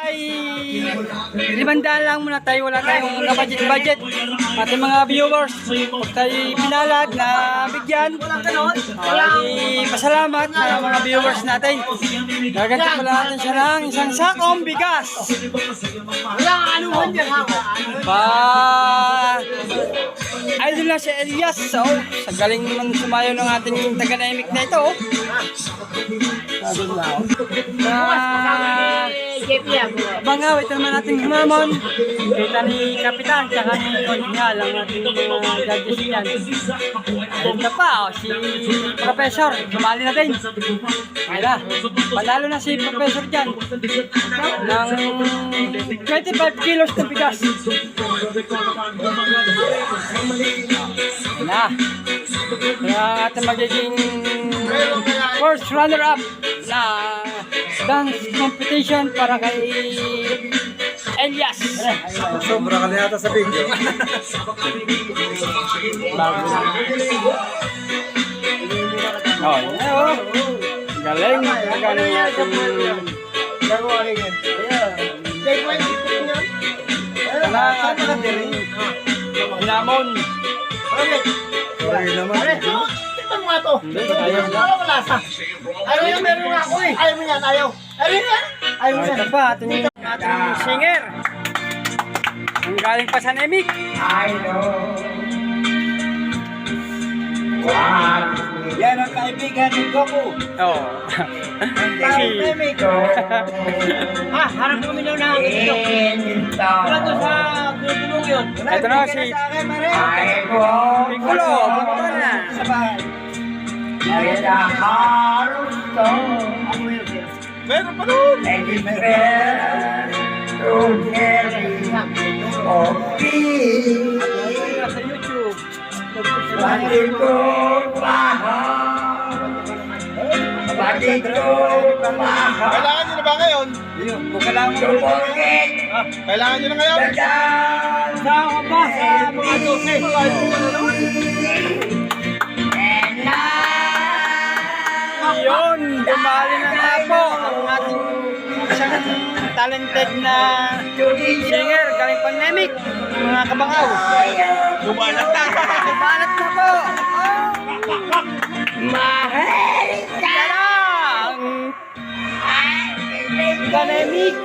ay 500 lang muna tayo. Wala tayong budget. Ating mga viewers, pag tayo pinalad na bigyan, pasalamat sa mga viewers natin. Gaganti pala natin siya ng isang sakong bigas. Walang anuhan dyan ha. Idol na si Elias. So, sa galing naman sumayo ng ating taga-naimik na ito. Banggaw, ito naman ating humamon. Kita ni Kapitan, tsaka ni Konyal, ang ating judges yan. Ganda pa, si Professor, sumali na din. Ayla, panalo na si Professor dyan. Ng 25 kilos na bigas. Na, kaya ating magiging first runner-up na dance competition para kay Elias. Sobra ka na yata sa video. Oh, galing. Galing natin. Namon. Sorry naman. Tignan mo nga to. Ayaw mo lasa. Ayaw yan, meron nga ako eh. Ayaw mo yan, ayaw. Ayaw yan. Ayaw mo yan. Ito pa, ating singer. Ang galing pa sa Nemik. I know. Wow. Yan ang kaibigan ni Goku. Oo. Kaibigan ko. Ha, harap kami daw na. Wala to sa tulong yun. Ito na si Piccolo. Bumaba na. Meron pa doon. Sa YouTube. Kailangan nyo na ba ngayon? Kailangan mo Kailangan nyo na ngayon? sa ba? Sa mga 12. Yun, dumali na nga po ang ating isang talented na singer, galing pang Nemik, mga kabangaw. Bumalat na. Dumalat na po. Mahal ka lang. Nemik.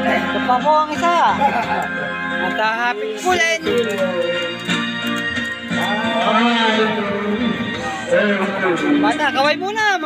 Ito pa po ang isa. At hapit pulin. Bata, kaway muna.